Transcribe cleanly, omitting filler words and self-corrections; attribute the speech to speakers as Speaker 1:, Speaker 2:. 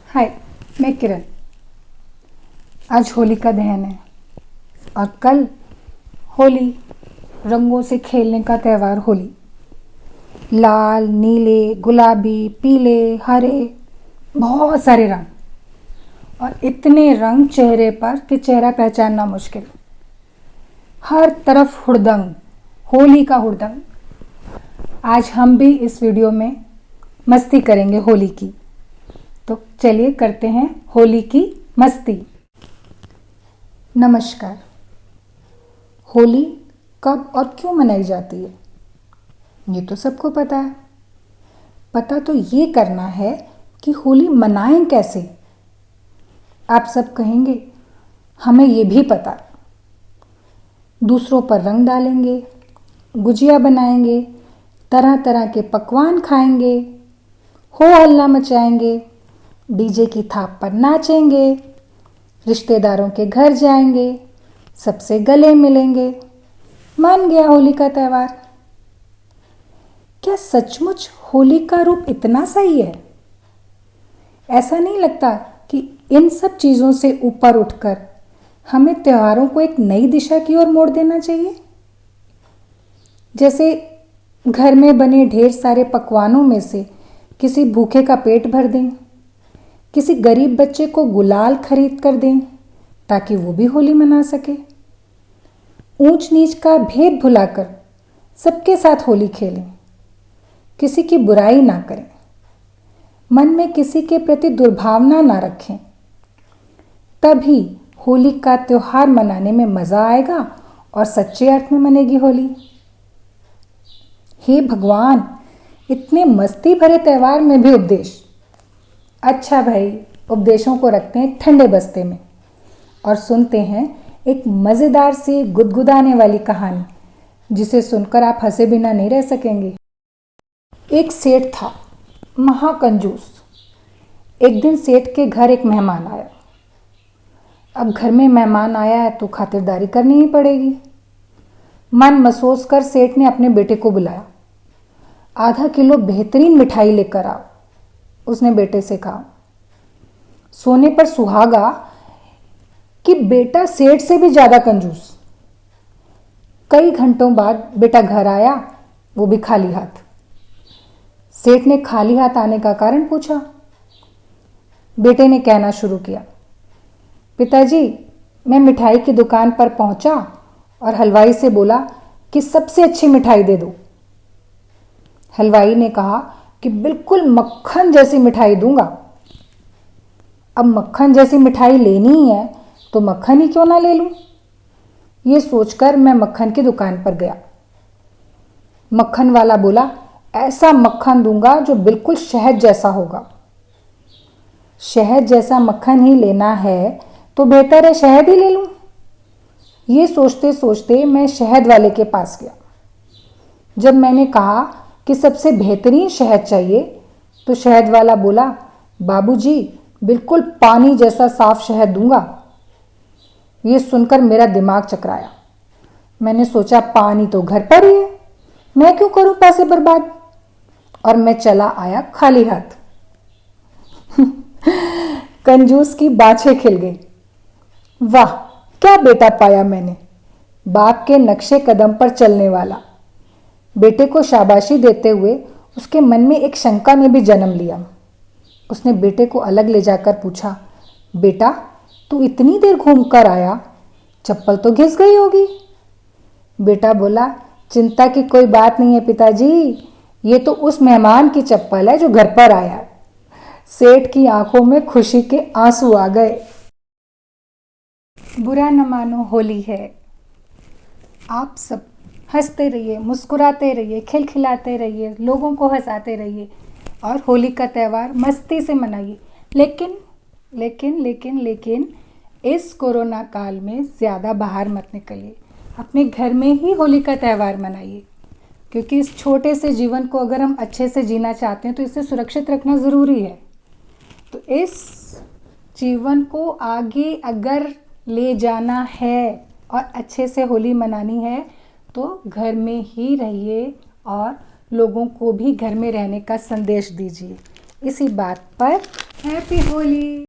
Speaker 1: हाय, मैं किरण। आज होलिका दहन है और कल होली, रंगों से खेलने का त्यौहार होली। लाल, नीले, गुलाबी, पीले, हरे, बहुत सारे रंग और इतने रंग चेहरे पर कि चेहरा पहचानना मुश्किल। हर तरफ हुड़दंग, होली का हुड़दंग। आज हम भी इस वीडियो में मस्ती करेंगे होली की। तो चलिए करते हैं होली की मस्ती। नमस्कार। होली कब और क्यों मनाई जाती है ये तो सबको पता है। पता तो ये करना है कि होली मनाएं कैसे। आप सब कहेंगे हमें ये भी पता। दूसरों पर रंग डालेंगे, गुजिया बनाएंगे, तरह तरह के पकवान खाएंगे, हो हल्ला मचाएंगे, डीजे की थाप पर नाचेंगे, रिश्तेदारों के घर जाएंगे, सबसे गले मिलेंगे। मान गया होली का त्यौहार। क्या सचमुच होली का रूप इतना सही है? ऐसा नहीं लगता कि इन सब चीज़ों से ऊपर उठकर हमें त्योहारों को एक नई दिशा की ओर मोड़ देना चाहिए? जैसे घर में बने ढेर सारे पकवानों में से किसी भूखे का पेट भर दें, किसी गरीब बच्चे को गुलाल खरीद कर दें ताकि वो भी होली मना सके। ऊंच नीच का भेद भुलाकर सबके साथ होली खेलें, किसी की बुराई ना करें, मन में किसी के प्रति दुर्भावना ना रखें। तभी होली का त्योहार मनाने में मज़ा आएगा और सच्चे अर्थ में मनेगी होली। हे भगवान, इतने मस्ती भरे त्यौहार में भी उपदेश। अच्छा भाई, उपदेशों को रखते हैं ठंडे बस्ते में और सुनते हैं एक मज़ेदार सी गुदगुदाने वाली कहानी जिसे सुनकर आप हंसे बिना नहीं रह सकेंगे। एक सेठ था, महाकंजूस। एक दिन सेठ के घर एक मेहमान आया। अब घर में मेहमान आया है तो खातिरदारी करनी ही पड़ेगी। मन मसोस कर सेठ ने अपने बेटे को बुलाया। आधा किलो बेहतरीन मिठाई लेकर आओ, उसने बेटे से कहा। सोने पर सुहागा कि बेटा सेठ से भी ज्यादा कंजूस। कई घंटों बाद बेटा घर आया, वो भी खाली हाथ। सेठ ने खाली हाथ आने का कारण पूछा। बेटे ने कहना शुरू किया, पिताजी, मैं मिठाई की दुकान पर पहुंचा और हलवाई से बोला कि सबसे अच्छी मिठाई दे दो। हलवाई ने कहा कि बिल्कुल मक्खन जैसी मिठाई दूंगा। अब मक्खन जैसी मिठाई लेनी ही है तो मक्खन ही क्यों ना ले लूं। ये सोचकर मैं मक्खन की दुकान पर गया। मक्खन वाला बोला, ऐसा मक्खन दूंगा जो बिल्कुल शहद जैसा होगा। शहद जैसा मक्खन ही लेना है तो बेहतर है शहद ही ले लूं। ये सोचते सोचते मैं शहद वाले के पास गया। जब मैंने कहा कि सबसे बेहतरीन शहद चाहिए तो शहद वाला बोला, बाबूजी, बिल्कुल पानी जैसा साफ शहद दूंगा। ये सुनकर मेरा दिमाग चकराया। मैंने सोचा, पानी तो घर पर ही है, मैं क्यों करूं पैसे बर्बाद। और मैं चला आया खाली हाथ। कंजूस की बाछें खिल गई। वाह, क्या बेटा पाया मैंने, बाप के नक्शे कदम पर चलने वाला। बेटे को शाबाशी देते हुए उसके मन में एक शंका ने भी जन्म लिया। उसने बेटे को अलग ले जाकर पूछा, बेटा, तू इतनी देर घूमकर आया, चप्पल तो घिस गई होगी। बेटा बोला, चिंता की कोई बात नहीं है पिताजी, ये तो उस मेहमान की चप्पल है जो घर पर आया। सेठ की आंखों में खुशी के आंसू आ गए। बुरा न मानो, होली है। आप सब हंसते रहिए, मुस्कुराते रहिए, खिलखिलाते रहिए, लोगों को हंसाते रहिए और होली का त्यौहार मस्ती से मनाइए। लेकिन लेकिन लेकिन लेकिन इस कोरोना काल में ज़्यादा बाहर मत निकलिए। अपने घर में ही होली का त्यौहार मनाइए, क्योंकि इस छोटे से जीवन को अगर हम अच्छे से जीना चाहते हैं तो इसे सुरक्षित रखना ज़रूरी है। तो इस जीवन को आगे अगर ले जाना है और अच्छे से होली मनानी है तो घर में ही रहिए और लोगों को भी घर में रहने का संदेश दीजिए। इसी बात पर हैप्पी होली।